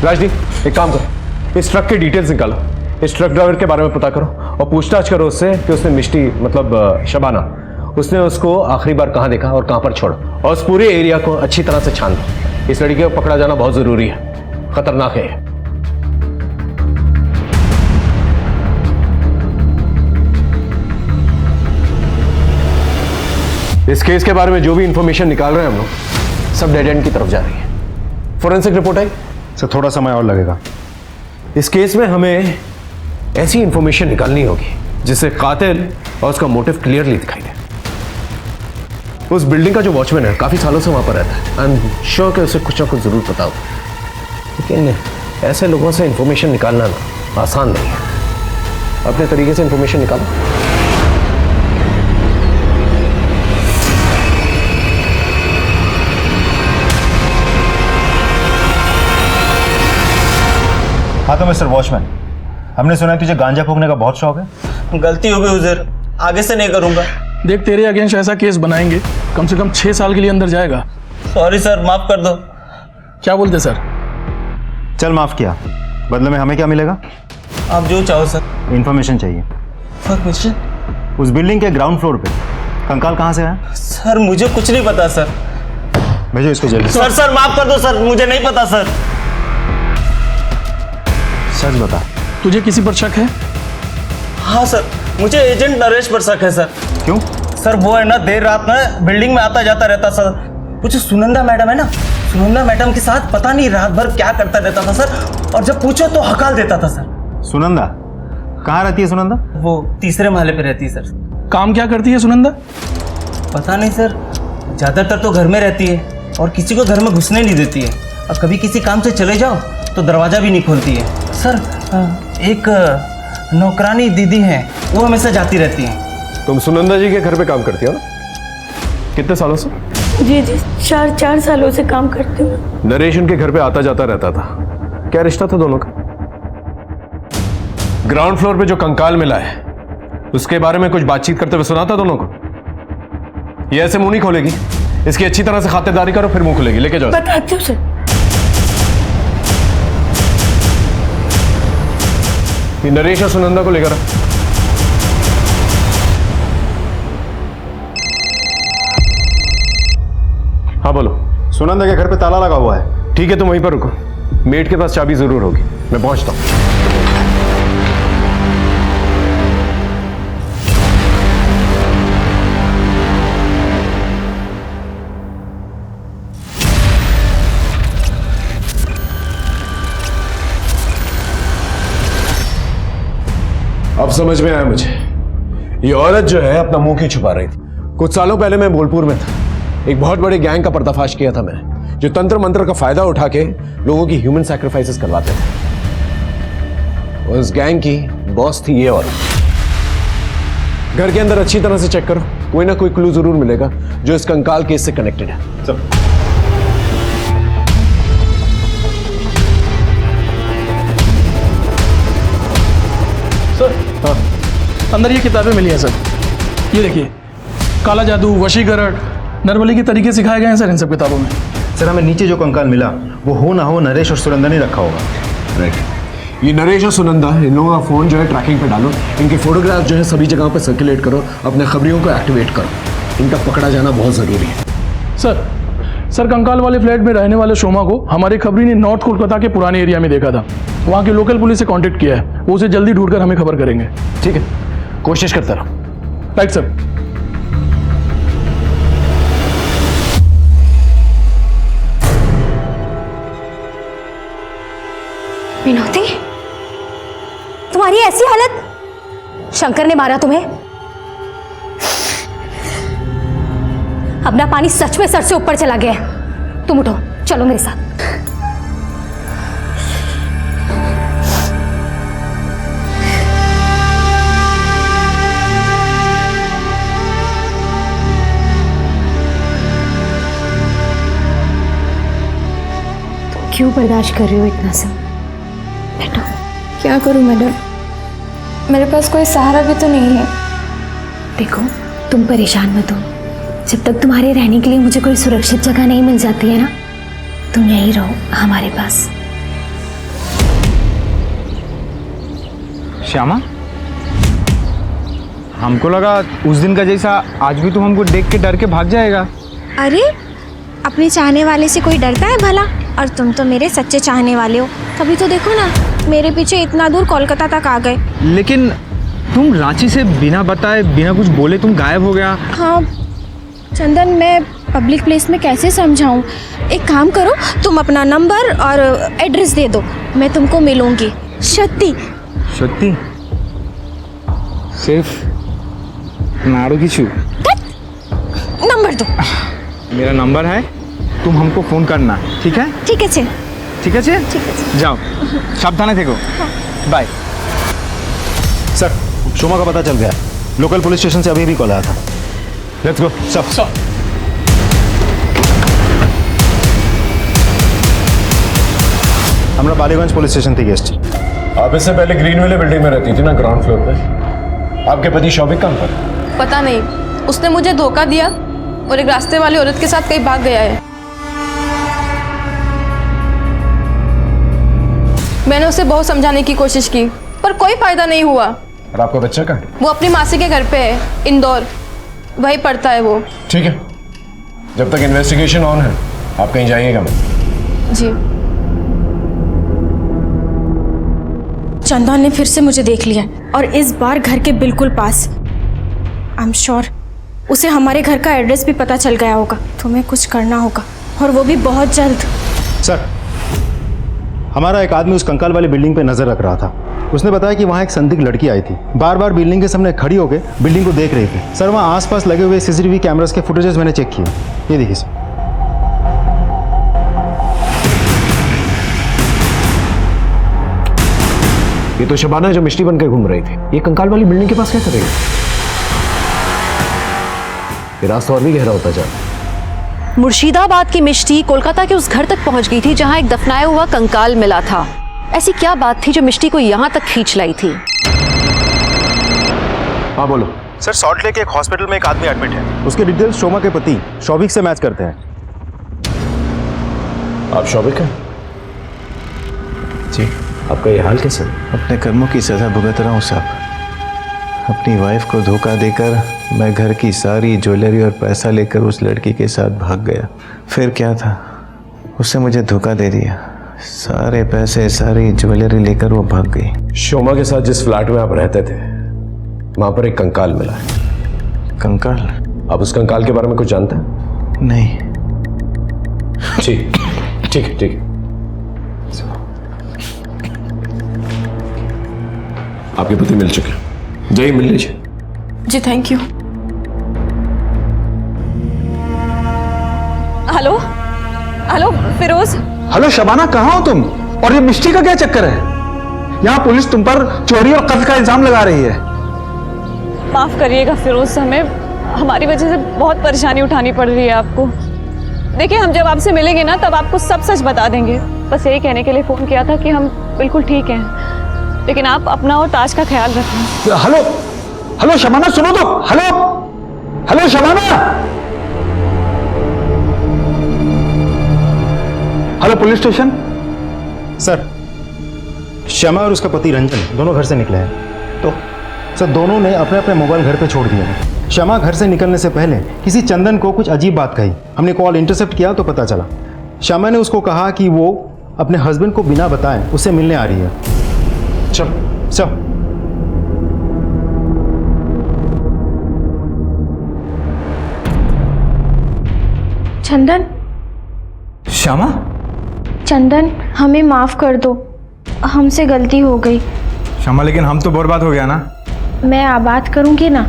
Rajdeep, एक काम करो, इस ट्रक की डिटेल्स निकालो, इस ट्रक ड्राइवर के बारे में पता करो और पूछताछ करो उससे कि उसने मिष्टी मतलब शबाना, उसने उसको आखिरी बार कहाँ देखा और कहाँ पर छोड़ा, और उस पूरे एरिया को अच्छी तरह से छान दो। इस लड़की को पकड़ा जाना बहुत जरूरी है, खतरनाक है। इस केस के बारे में जो भी इंफॉर्मेशन निकाल रहे हैं हम लोग, सब डेड एंड की तरफ जा रही है। फोरेंसिक रिपोर्ट आई सर, थोड़ा समय और लगेगा। इस केस में हमें ऐसी इंफॉर्मेशन निकालनी होगी जिससे कातिल और उसका मोटिव क्लियरली दिखाई दे। उस बिल्डिंग का जो वॉचमैन है काफी सालों से वहां पर रहता है, आई एम श्योर कि उसे कुछ ना कुछ जरूर पता होगा, लेकिन ऐसे लोगों से इंफॉर्मेशन निकालना ना आसान नहीं है। अपने तरीके से इंफॉर्मेशन निकालो। हाँ तो मिस्टर वॉचमैन, हमने सुना है तुझे गांजा फूकने का बहुत शौक है। गलती हो गई हुजूर, आगे से नहीं करूंगा। देख, तेरे अगेंस्ट ऐसा केस बनाएंगे कम से कम 6 साल के लिए अंदर जाएगा। सॉरी सर, माफ कर दो। क्या बोलते सर? चल माफ किया, बदले में हमें क्या मिलेगा? आप जो चाहो सर। इंफॉर्मेशन चाहिए। इंफॉर्मेशन? उस बिल्डिंग के ग्राउंड फ्लोर पे कंकाल कहाँ से आया? सर मुझे कुछ नहीं पता सर। भेजो इसको जल्दी। सर माफ कर दो सर, मुझे नहीं पता सर। सच बता, तुझे किसी पर शक है? हाँ सर, मुझे एजेंट नरेश पर शक है सर। क्यों? सर वो है ना, देर रात में बिल्डिंग में आता जाता रहता सर। कुछ सुनंदा मैडम है ना, सुनंदा मैडम के साथ पता नहीं रात भर क्या करता रहता था सर, और जब पूछो तो हकाल देता था सर। सुनंदा कहाँ रहती है सुनंदा? वो तीसरे महले पे रहती है सर। काम क्या करती है सुनंदा? पता नहीं सर, ज़्यादातर तो घर में रहती है और किसी को घर में घुसने नहीं देती है, और कभी किसी काम से चले जाओ तो दरवाज़ा भी नहीं खोलती है सर। एक नौकरानी दीदी है, वो हमेशा जाती रहती है। तुम सुनंदा जी के घर पे काम करती हो ना? कितने सालों से? जी जी, 4 सालों से काम करती हूँ। नरेश उनके घर पे आता जाता रहता था, क्या रिश्ता था दोनों का? ग्राउंड फ्लोर पे जो कंकाल मिला है उसके बारे में कुछ बातचीत करते हुए सुना था दोनों को? ये ऐसे मुंह नहीं खोलेगी, इसकी अच्छी तरह से खातिरदारी करो फिर मुंह खुलेगी। लेके जाओ। बताती हूँ सर। ये नरेश और सुनंदा को लेकर आ। हाँ बोलो। सुनंदा के घर पे ताला लगा हुआ है। ठीक है तुम वहीं पर रुको, मेट के पास चाबी जरूर होगी, मैं पहुंचता हूं। अब समझ में आया मुझे, ये औरत जो है अपना मुंह क्यों छुपा रही थी। कुछ सालों पहले मैं बोलपुर में था, एक बहुत बड़े गैंग का पर्दाफाश किया था मैंने, जो तंत्र मंत्र का फायदा उठा के लोगों की ह्यूमन सैक्रिफाइसेस करवाते थे। उस गैंग की बॉस थी ये औरत। घर के अंदर अच्छी तरह से चेक करो, कोई ना कोई क्लू जरूर मिलेगा जो इस कंकाल केस से कनेक्टेड है। सब सर हाँ, अंदर ये किताबें मिली हैं सर। ये देखिए, काला जादू, वशीकरण, नरबली के तरीके सिखाए गए हैं सर इन सब किताबों में। सर हमें नीचे जो कंकाल मिला वो हो ना हो नरेश और सुनंदा ने रखा होगा। राइट, ये नरेश और सुनंदा, इन लोगों का फोन जो है ट्रैकिंग पे डालो, इनके फोटोग्राफ जो है सभी जगहों पे सर्कुलेट करो, अपने खबरियों को एक्टिवेट करो, इनका पकड़ा जाना बहुत जरूरी है। सर कंकाल वाले फ्लैट में रहने वाले शोमा को हमारी खबरी ने नॉर्थ कोलकाता के पुराने एरिया में देखा था। वहाँ की लोकल पुलिस से कांटेक्ट किया है, वो उसे जल्दी ढूंढकर हमें खबर करेंगे। ठीक है, कोशिश करता रहो। Right sir. विनोदी, तुम्हारी ऐसी हालत? शंकर ने मारा तुम्हें? अपना पानी सच में सर से ऊपर चला गया है। तुम उठो, चलो मेरे साथ। तुम क्यों बर्दाश्त कर रही हो इतना सब? बैठो। क्या करूं मैडम, मेरे पास कोई सहारा भी तो नहीं है। देखो, तुम परेशान मत हो। जब तक तुम्हारे रहने के लिए मुझे कोई सुरक्षित जगह नहीं मिल जाती है ना, तुम यहीं रहो हमारे पास। श्यामा, हमको लगा उस दिन का जैसा आज भी तुम हमको देख के डर के भाग जाएगा। अरे, अपने चाहने वाले से कोई डरता है भला? और तुम तो मेरे सच्चे चाहने वाले हो। तभी तो देखो ना, मेरे पीछे इतना दूर कोलकाता तक आ गए। लेकिन तुम रांची से बिना बताए बिना कुछ बोले तुम गायब हो गया। हाँ चंदन, मैं पब्लिक प्लेस में कैसे समझाऊं? एक काम करो, तुम अपना नंबर और एड्रेस दे दो, मैं तुमको मिलूंगी। सत्ती सत्ती सिर्फ नाड़ू की छू। नंबर दो। मेरा नंबर है, तुम हमको फोन करना, ठीक है? ठीक है छे। ठीक है छे? जाओ, सावधान थे को। बाय। सर, शोमा का पता चल गया, लोकल पुलिस स्टेशन से अभी भी कॉल आया था। Let's go. सब हमरा बालीगंज पुलिस स्टेशन थी गेस्ट। आप इससे पहले ग्रीन वाले बिल्डिंग में रहती थी ना, ग्राउंड फ्लोर पे। आपके पति शौविक कहाँ पर? पता नहीं, उसने मुझे धोखा दिया और एक रास्ते वाली औरत के साथ कहीं भाग गया है। मैंने उसे बहुत समझाने की कोशिश की पर कोई फायदा नहीं हुआ। और आपका बच्चा कहाँ है? वो अपनी मासी के घर पे है, इंदौर, वहीं पढ़ता है वो। ठीक है, जब तक इन्वेस्टिगेशन ऑन है आप कहीं जाइएगा मत। जी। चंदन ने फिर से मुझे देख लिया और इस बार घर के बिल्कुल पास। आई एम श्योर उसे हमारे घर का एड्रेस भी पता चल गया होगा। तुम्हें कुछ करना होगा, और वो भी बहुत जल्द। सर, हमारा एक आदमी उस कंकाल वाली बिल्डिंग पे नजर रख रहा था। उसने बताया कि वहाँ एक संदिग्ध लड़की आई थी, बार बार बिल्डिंग के सामने खड़ी होकर बिल्डिंग को देख रही थी। सर, वहाँ आसपास लगे हुए सीसीटीवी कैमरास के फुटेजेस मैंने चेक किए। ये देखिए सर। ये तो शबाना है जो मिष्टी बन के घूम रही थी। ये कंकाल वाली बिल्डिंग के पास क्या करेगी? ये रास्ता और भी गहरा होता जा रहा है। मुर्शिदाबाद की मिष्टी कोलकाता के उस घर तक पहुंच गई थी जहां एक दफनाया हुआ कंकाल मिला था। ऐसी क्या बात थी जो मिष्टी को यहां तक खींच लाई थी? हाँ बोलो। सर, सॉल्ट लेक एक हॉस्पिटल में एक आदमी एडमिट है। उसके डिटेल्स शोमा के पति शौविक से मैच करते हैं। आप शौविक हैं? जी। आपका ये हाल कैसे? अपने कर्मों की सजा भुगत रहा हूँ साहब। अपनी वाइफ को धोखा देकर मैं घर की सारी ज्वेलरी और पैसा लेकर उस लड़की के साथ भाग गया। फिर क्या था, उसने मुझे धोखा दे दिया। सारे पैसे सारी ज्वेलरी लेकर वो भाग गई। शोमा के साथ जिस फ्लैट में आप रहते थे वहां पर एक कंकाल मिला है। कंकाल? आप उस कंकाल के बारे में कुछ जानते हैं? नहीं। ठीक ठीक ठीक। आपके पति मिल चुके हैं, जाइए मिल लीजिए। जी thank you. Hello hello Firoz. Hello Shabana, कहाँ हो तुम? और ये मिष्टी का क्या चक्कर है? यहाँ पुलिस तुम पर चोरी और कत्ल का इल्जाम लगा रही है। माफ करिएगा फिरोज, हमें हमारी वजह से बहुत परेशानी उठानी पड़ रही है आपको। देखिए, हम जब आपसे मिलेंगे ना तब आपको सब सच बता देंगे। बस यही कहने के लिए फोन किया था कि हम बिल्कुल ठीक हैं, लेकिन आप अपना और ताज का ख्याल रखें। हेलो हेलो शबाना, सुनो तो। Hello hello Shabana. Hello police station. Sir, Shyama और उसका पति रंजन दोनों घर से निकले हैं। तो सर, दोनों ने अपने अपने मोबाइल घर पे छोड़ दिए हैं। श्यामा घर से निकलने से पहले किसी चंदन को कुछ अजीब बात कही। हमने कॉल इंटरसेप्ट किया तो पता चला श्यामा ने उसको कहा कि वो अपने हस्बैंड को बिना बताए उससे मिलने आ रही है। चल चल। चंदन। श्यामा। चंदन, हमें माफ कर दो, हमसे गलती हो गई। श्यामा, लेकिन हम तो बर्बाद हो गया ना। मैं आबाद करूंगी ना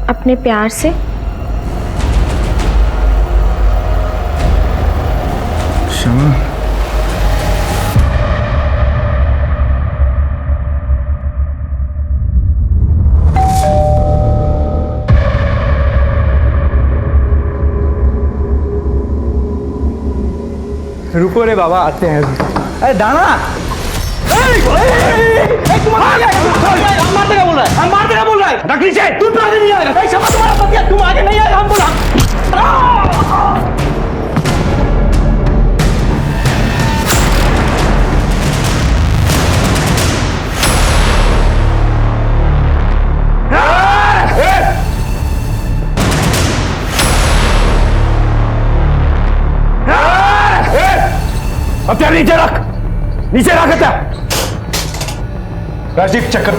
अपने प्यार से। श्यामा, रुको रे बाबा, आते हैं। अरे दाना, मारते क्या बोल रहा है? हम मारते क्या बोल रहा है? नकली से तुम तो आगे नहीं आएगा। क्षमा, तुम्हारा पति है, तुम आगे नहीं आएगा। हम बोला अब नीचे रख, नीचे रख। राजदीप, चक्कर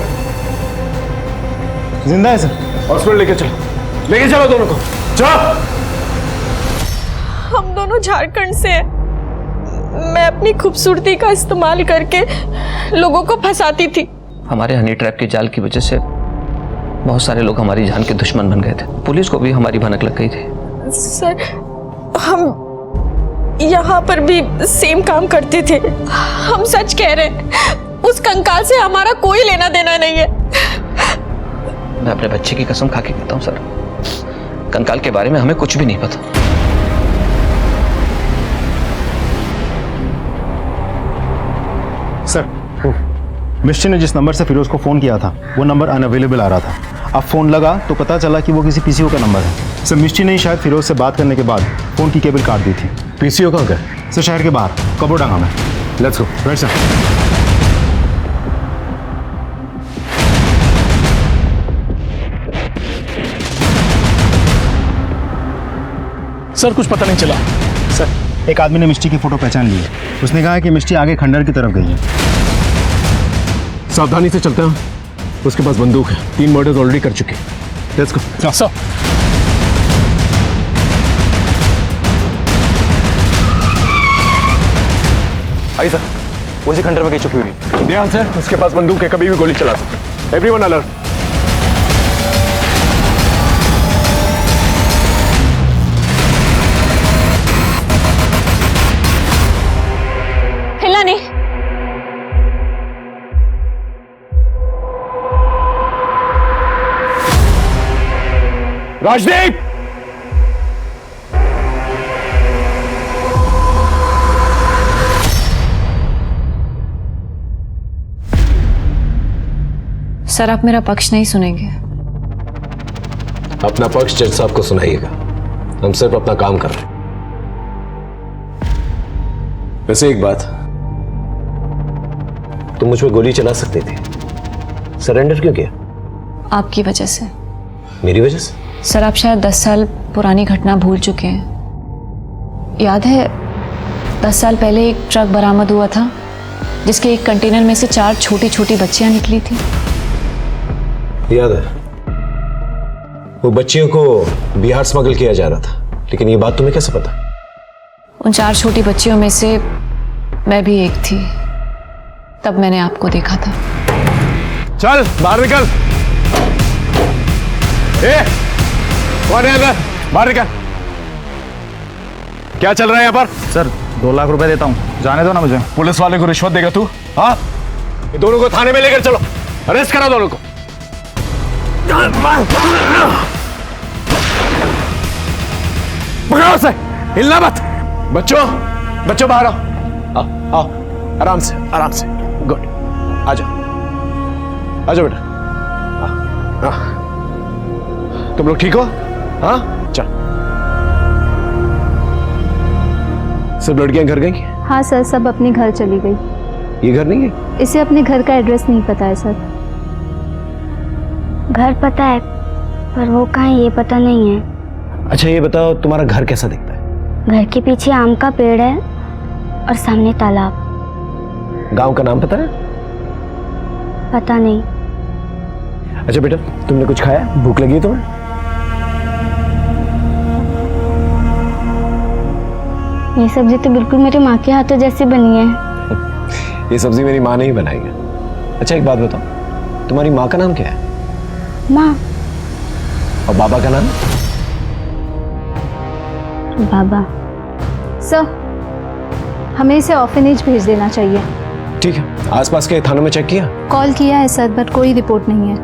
जिंदा है सर। हॉस्पिटल लेके चलो दोनों को। चलो। हम दोनों झारखंड से हैं। मैं अपनी खूबसूरती का इस्तेमाल करके लोगों को फंसाती थी। हमारे हनी ट्रैप के जाल की वजह से बहुत सारे लोग हमारी जान के दुश्मन बन गए थे। पुलिस को भी हमारी भनक लग गई थी। सर, हम यहाँ पर भी सेम काम करते थे। हम सच कह रहे हैं, उस कंकाल से हमारा कोई लेना देना नहीं है। मैं अपने बच्चे की कसम खा के कहता हूँ सर, कंकाल के बारे में हमें कुछ भी नहीं पता। सर, मिष्टी ने जिस नंबर से फिरोज को फोन किया था वो नंबर अनअवेलेबल आ रहा था। अब फोन लगा तो पता चला कि वो किसी पीसीओ का नंबर है। सर, मिष्टी ने शायद फिरोज से बात करने के बाद फोन की केबल काट दी थी। पीसीओ कहाँ गए? सर, शहर के बाहर कबोडांगा में। Let's go. Right sir. Sir, कुछ पता नहीं चला। सर, एक आदमी ने मिष्टी की फोटो पहचान ली है। उसने कहा कि मिष्टी आगे खंडर की तरफ गई है। सावधानी से चलते हैं। उसके पास बंदूक है, 3 मर्डर्स ऑलरेडी कर चुके। Let's go. Sir. I sir, उसी खंडर में कहीं छुपी हुई। ध्यान से, उसके पास बंदूक है, कभी भी गोली चला सकते। Everyone alert. हिलना नहीं। राजदीप, सर आप मेरा पक्ष नहीं सुनेंगे। अपना पक्ष जज साहब को सुनाइएगा, हम सिर्फ अपना काम कर रहे हैं। वैसे एक बात, तुम मुझ पर गोली चला सकते थे, सरेंडर क्यों किया? आपकी वजह से। मेरी वजह से? सर आप शायद 10 साल पुरानी घटना भूल चुके हैं। याद है 10 साल पहले एक ट्रक बरामद हुआ था जिसके एक कंटेनर में से 4 छोटी छोटी बच्चियां निकली थी। याद है, वो बच्चियों को बिहार स्मगल किया जा रहा था, लेकिन ये बात तुम्हें कैसे पता? उन 4 छोटी बच्चियों में से मैं भी एक थी, तब मैंने आपको देखा था। चल बाहर निकल। कौन है अंदर? बाहर निकल। क्या चल रहा है यहाँ पर? सर 2 लाख रुपए देता हूँ, जाने दो ना मुझे। पुलिस वाले को रिश्वत देगा तू? हाँ, ये दोनों को थाने में लेकर चलो, अरेस्ट करा दोनों को। पकड़ो उसे, हिलना मत। बच्चों बाहर आओ, आओ आराम से, आराम से। गुड, आ जाओ बेटा। तुम लोग ठीक हो? हाँ चल। सब लड़कियां घर गई? हाँ सर, सब अपने घर चली गई। ये घर नहीं है? इसे अपने घर का एड्रेस नहीं पता है सर। घर पता है पर वो कहाँ है ये पता नहीं है। अच्छा ये बताओ, तुम्हारा घर कैसा दिखता है? घर के पीछे आम का पेड़ है और सामने तालाब। गांव का नाम पता है? पता नहीं। अच्छा बेटा, तुमने कुछ खाया? भूख लगी है तुम्हें? ये सब्जी तो बिल्कुल मेरी माँ के हाथों जैसी बनी है। ये सब्जी मेरी माँ ने ही बनाई है। अच्छा एक बात बताओ, तुम्हारी माँ का नाम क्या है? माँ। और बाबा का नाम? बाबा। सर हमें इसे ऑर्फनेज भेज देना चाहिए। ठीक है, आसपास के थानों में चेक किया? कॉल किया है सर, बट कोई रिपोर्ट नहीं है।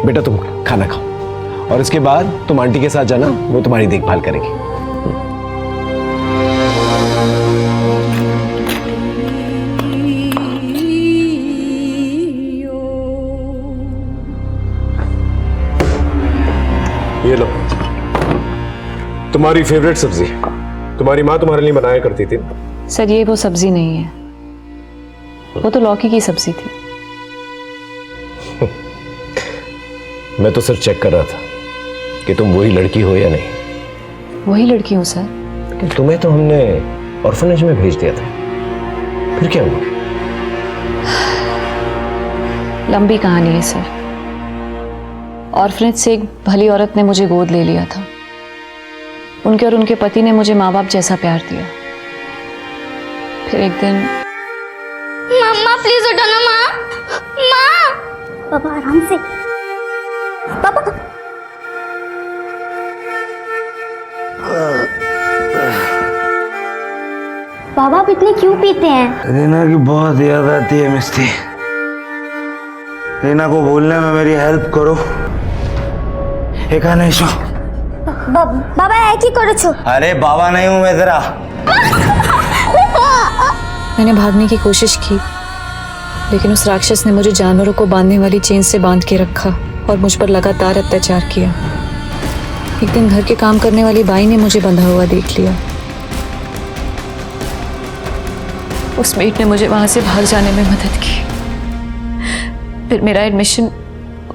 बेटा तुम खाना खाओ और इसके बाद तुम आंटी के साथ जाना, वो तुम्हारी देखभाल करेगी। ये लो, तुम्हारी फेवरेट सब्जी, तुम्हारी माँ तुम्हारे लिए बनाया करती थी। सर ये वो सब्जी नहीं है, वो तो लौकी की सब्जी थी। मैं तो सिर्फ चेक कर रहा था कि तुम वही लड़की हो या नहीं। वही लड़की हूँ सर। लेकिन तुम्हें तो हमने ऑर्फनेज में भेज दिया था, फिर क्या हुआ? लंबी कहानी है सर। ऑर्फनेज से एक भली औरत ने मुझे गोद ले लिया था। उनके और उनके पति ने मुझे माँ बाप जैसा प्यार दिया। फिर एक दिन मम्मा प्लीज उठो ना माँ। माँ। पापा आराम से। पापा। पापा आप इतने क्यों पीते हैं? रीना की बहुत याद आती है मिस्टी। रीना को भूलने में मेरी हेल्प करो। एक नहीं सो। बाबा है की करो छो। अरे बाबा नहीं हूं मैं तेरा। मैंने भागने की कोशिश की, लेकिन उस राक्षस ने मुझे जानवरों को बांधने वाली चेन से बांध के रखा और मुझ पर लगातार अत्याचार किया। एक दिन घर के काम करने वाली बाई ने मुझे बंधा हुआ देख लिया। उस मेट ने मुझे वहां से भाग जाने में मदद की। फिर मेरा एडमिशन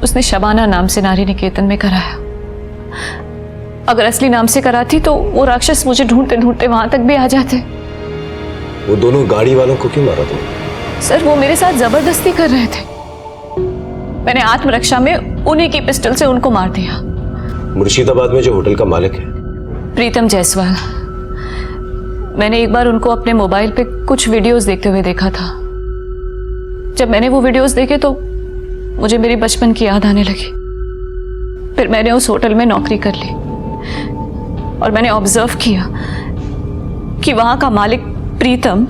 उसने शबाना नाम से नारी निकेतन में कराया। अगर असली नाम से कराती तो वो राक्षस मुझे ढूंढते ढूंढते वहां तक भी आ जाते। वो दोनों गाड़ी वालों को क्यों मारा तुमने? सर वो मेरे साथ जबरदस्ती कर रहे थे। मैंने आत्मरक्षा में उन्हीं की पिस्टल से उनको मार दिया। मुर्शिदाबाद में जो होटल का मालिक है, प्रीतम जायसवाल, मैंने एक बार उनको अपने मोबाइल पे कुछ वीडियोस देखते हुए देखा था। जब मैंने वो वीडियोस देखे तो मुझे मेरी बचपन की याद आने लगी। फिर मैंने उस होटल में नौकरी कर ली और मैंने ऑब्जर्व किया कि वहां का मालिक प्रीतम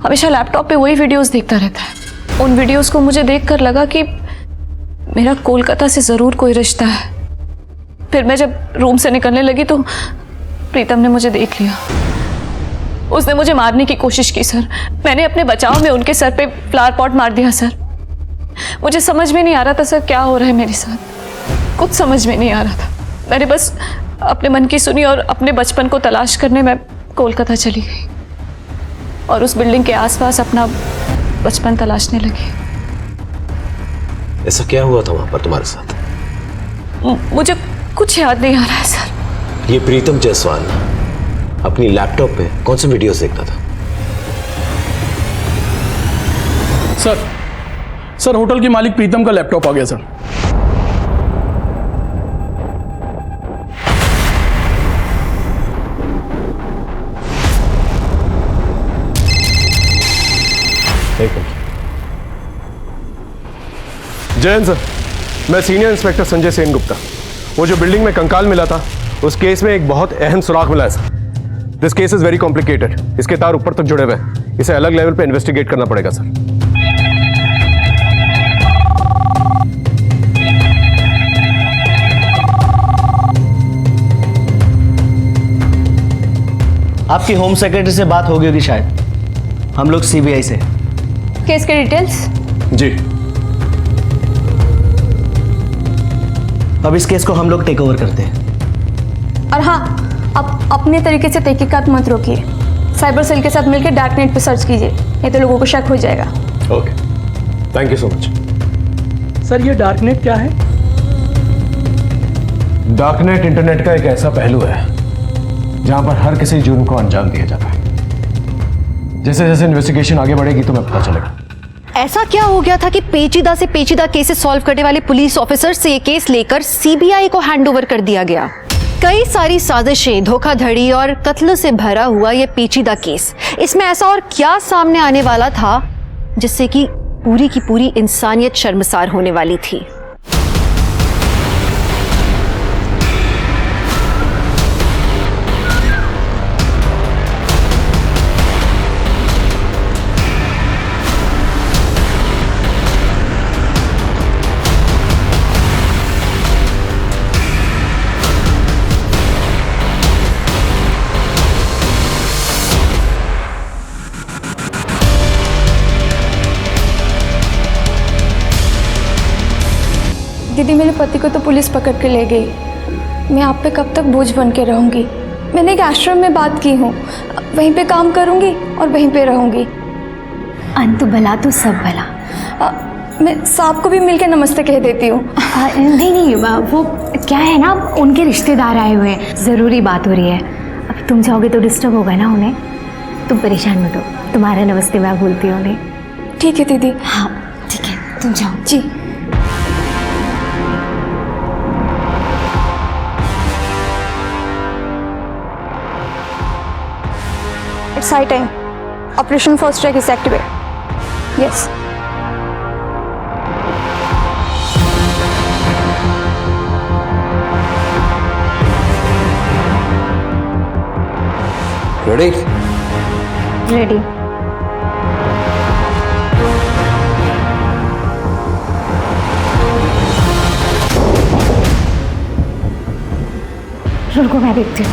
हमेशा लैपटॉप पे वही वीडियोस देखता रहता है। उन वीडियोस को मुझे देखकर लगा कि मेरा कोलकाता से जरूर कोई रिश्ता है। फिर मैं जब रूम से निकलने लगी तो प्रीतम ने मुझे देख लिया। उसने मुझे मारने की कोशिश की सर। मैंने अपने बचाव में उनके सर पे फ्लावर पॉट मार दिया सर। मुझे समझ में नहीं आ रहा था सर क्या हो रहा है मेरे साथ, कुछ समझ में नहीं आ रहा था। मैंने बस अपने मन की सुनी और अपने बचपन को तलाश करने में कोलकाता चली गई और उस बिल्डिंग के आसपास अपना बचपन तलाशने लगी। ऐसा क्या हुआ था वहां पर तुम्हारे साथ? मुझे कुछ याद नहीं आ रहा है सर। ये प्रीतम जायसवाल अपनी लैपटॉप पे कौन से वीडियोस देखता था? सर होटल के मालिक प्रीतम का लैपटॉप आ गया सर। जयंत सर, मैं सीनियर इंस्पेक्टर संजय सेन गुप्ता। वो जो बिल्डिंग में कंकाल मिला था उस केस में एक बहुत अहम सुराग मिला है sir. This case is very complicated. इसके तार ऊपर तक जुड़े हुए हैं। इसे अलग लेवल पे इन्वेस्टिगेट करना पड़ेगा सर। आपकी होम सेक्रेटरी से बात हो गई होगी शायद। हम लोग सीबीआई से। केस के डिटेल्स? जी। अब इस केस को हम लोग टेक ओवर करते हैं। और हाँ, आप अपने तरीके से तहकीकात मत रोकिए। साइबर सेल के साथ मिलकर डार्क नेट पे सर्च कीजिए, नहीं तो लोगों को शक हो जाएगा। Okay, thank you so much. Sir ये डार्क नेट क्या है? डार्क नेट इंटरनेट का एक ऐसा पहलू है जहां पर हर किसी जुर्म को अंजाम दिया जाता है। जैसे जैसे इन्वेस्टिगेशन आगे बढ़ेगी तुम्हें पता चलेगा। ऐसा क्या हो गया था कि पेचीदा से पेचीदा केसेस सॉल्व करने वाले पुलिस ऑफिसर से ये केस लेकर सीबीआई को हैंडओवर कर दिया गया। कई सारी साजिशें, धोखाधड़ी और कत्ल से भरा हुआ ये पेचीदा केस, इसमें ऐसा और क्या सामने आने वाला था जिससे कि पूरी की पूरी इंसानियत शर्मसार होने वाली थी। दीदी, मेरे पति को तो पुलिस पकड़ के ले गई। मैं आप पे कब तक बोझ बन के रहूँगी? मैंने एक आश्रम में बात की हूँ, वहीं पे काम करूँगी और वहीं पे रहूँगी। अंत भला तो सब भला। मैं सांप को भी मिलके नमस्ते कह देती हूँ। नहीं, वो क्या है ना, उनके रिश्तेदार आए हुए हैं, ज़रूरी बात हो रही है। अब तुम जाओगे तो डिस्टर्ब होगा ना उन्हें। तुम परेशान मत हो, तुम्हारा नमस्ते मैं भूलती हूँ उन्हें। ठीक है दीदी। हाँ ठीक है, तुम जाओ। जी। It's high time. Operation First Strike is activated. Yes. Ready? Ready. रुको मैं देखती हूँ।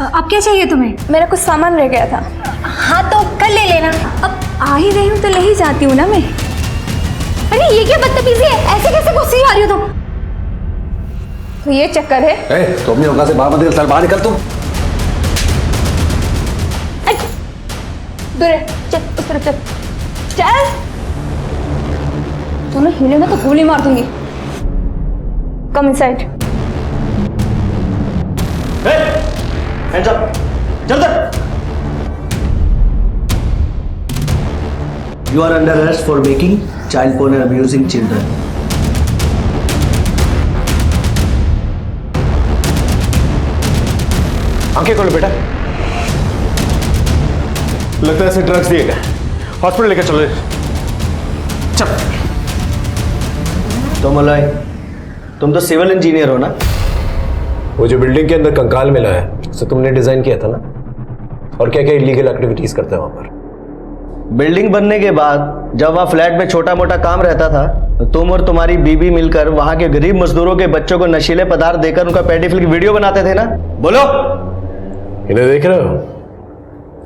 अब क्या चाहिए तुम्हें? मेरा कुछ सामान रह गया था। हाँ तो कल ले लेना। अब आ ही रही हूँ तो ले ही जाती हूँ ना मैं। अरे ये क्या बदतमीजी है, ऐसे कैसे गुस्से आ रही हो तुम? तो ये चक्कर है। तुम अपनी औकात से बाहर मत निकल, बाहर निकल तुम। दूर है, चल उस तरफ चल। चल। दोनों हिले ना तो गोली मार दूंगी। Come inside. Hands up! जल्दी! You are under arrest for making child porn and abusing children. आंखें खोलो बेटा। लगता है इसे ड्रग्स दिए गए, हॉस्पिटल लेकर चलो। चल। तो मलय, तुम तो सिविल इंजीनियर हो ना? वो जो बिल्डिंग के अंदर कंकाल मिला है उसे तुमने डिजाइन किया था ना? और क्या क्या इलीगल एक्टिविटीज करते हैं वहां पर? बिल्डिंग बनने के बाद जब वहाँ फ्लैट में छोटा मोटा काम रहता था तो तुम और तुम्हारी बीवी मिलकर वहाँ के गरीब मजदूरों के बच्चों को नशीले पदार्थ देकर उनका पेडोफिल की वीडियो बनाते थे ना? बोलो। इन्हें देख रहे हो?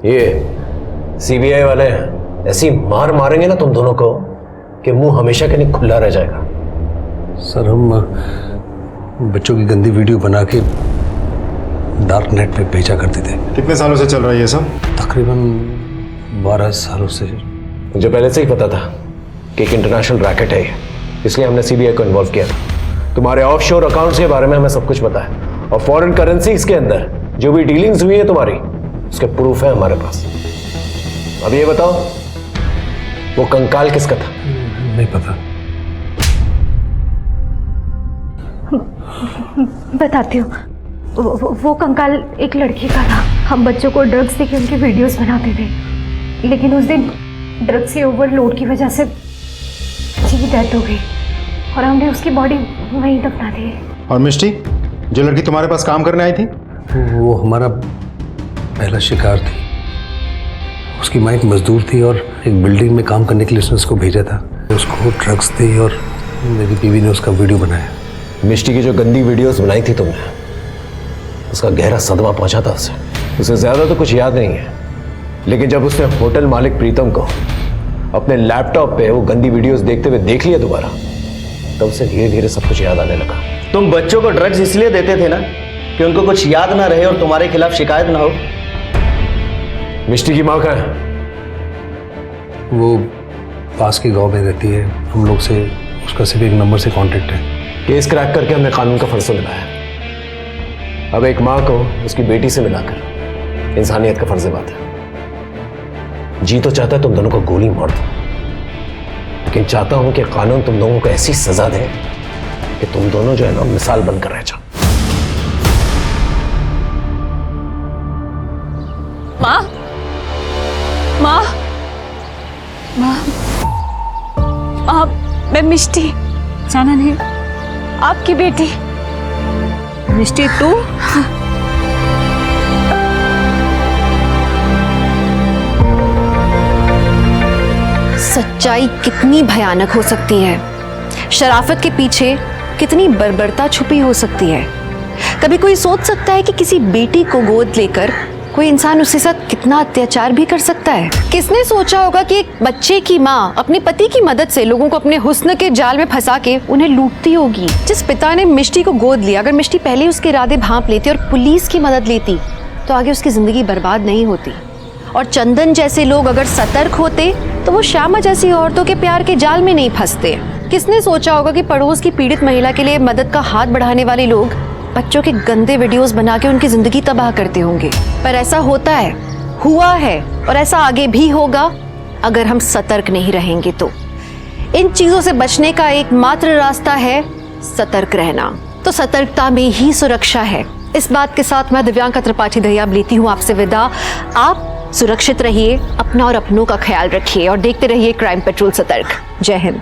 ये सीबीआई वाले हैं, ऐसी मार मारेंगे ना तुम दोनों को कि मुंह हमेशा के लिए खुला रह जाएगा। सर हम बच्चों की गंदी वीडियो बना के डार्क नेट पे भेजा करते थे। कितने सालों से चल रहा है ये सब? तकरीबन 12 सालों से। मुझे पहले से ही पता था कि एक इंटरनेशनल रैकेट है ये, इसलिए हमने सीबीआई को इन्वॉल्व किया। तुम्हारे ऑफशोर अकाउंट्स के बारे में हमें सब कुछ पता है और फॉरेन करेंसीज के अंदर जो भी डीलिंग्स हुई है तुम्हारी, उसके प्रूफ है हमारे पास। अब ये बताओ, वो कंकाल किसका था? नहीं पता। बताती हूँ। वो कंकाल एक लड़की का था। हम बच्चों को ड्रग्स देके उनकी वीडियोस बनाते थे, लेकिन उस दिन ड्रग्स के ओवरलोड की वजह से उसकी डेथ हो गई और हमने उसकी बॉडी वहीं दफना दी। और मिष्टी, जो लड़की तुम्हारे पास काम करने आई थी? वो हमारा पहला शिकार थी। उसकी माँ एक मजदूर थी और एक बिल्डिंग में काम करने के लिए उसने उसको भेजा था। उसको ड्रग्स दी और मेरी बीवी ने उसका वीडियो बनाया। मिष्टी की जो गंदी वीडियोस बनाई थी तुमने, उसका गहरा सदमा पहुंचा था उसे ज्यादा तो कुछ याद नहीं है, लेकिन जब उसने होटल मालिक प्रीतम को अपने लैपटॉप पे वो गंदी वीडियोस देखते हुए देख लिया दोबारा, तब उसे धीरे धीरे सब कुछ याद आने लगा। तुम बच्चों को ड्रग्स इसलिए देते थे ना कि उनको कुछ याद ना रहे और तुम्हारे खिलाफ शिकायत ना हो। मिष्टी की माँ कहाँ है? वो पास के गांव में रहती है। हम लोग से उसका सिर्फ एक नंबर से कांटेक्ट है। केस क्रैक करके हमने कानून का फर्ज निभाया। अब एक माँ को उसकी बेटी से मिलाकर इंसानियत का फर्ज निभाता है। जी तो चाहता है तुम दोनों को गोली मार दो, लेकिन चाहता हूं कि कानून तुम दोनों को ऐसी सजा दे कि तुम दोनों जो है ना मिसाल बनकर रह जाओ। माँ, माँ, माँ, माँ, मैं मिष्टी, जाना नहीं, आपकी बेटी मिष्टी। तू? सच्चाई कितनी भयानक हो सकती है, शराफत के पीछे कितनी बर्बरता छुपी हो सकती है। कभी कोई सोच सकता है कि किसी बेटी को गोद लेकर कोई इंसान उसके साथ कितना अत्याचार भी कर सकता है। किसने सोचा होगा कि एक बच्चे की माँ अपने पति की मदद से लोगों को अपने हुस्न के जाल में फंसा के उन्हें लूटती होगी। जिस पिता ने मिष्टी को गोद लिया, अगर मिष्टी पहले उसके इरादे भांप लेती और पुलिस की मदद लेती तो आगे उसकी जिंदगी बर्बाद नहीं होती। और चंदन जैसे लोग अगर सतर्क होते तो वो श्यामा जैसी औरतों के प्यार के जाल में नहीं फंसते। किसने सोचा होगा कि पड़ोस की पीड़ित महिला के लिए मदद का हाथ बढ़ाने वाले लोग बच्चों के गंदे वीडियोस बना के उनकी जिंदगी तबाह करते होंगे। पर ऐसा होता है, हुआ है और ऐसा आगे भी होगा अगर हम सतर्क नहीं रहेंगे तो। इन चीजों से बचने का एकमात्र रास्ता है सतर्क रहना। तो सतर्कता में ही सुरक्षा है। इस बात के साथ मैं दिव्यांका त्रिपाठी दहिया लेती हूँ आपसे विदा। आप सुरक्षित रहिए, अपना और अपनों का ख्याल रखिए और देखते रहिए क्राइम पेट्रोल सतर्क। जय हिंद।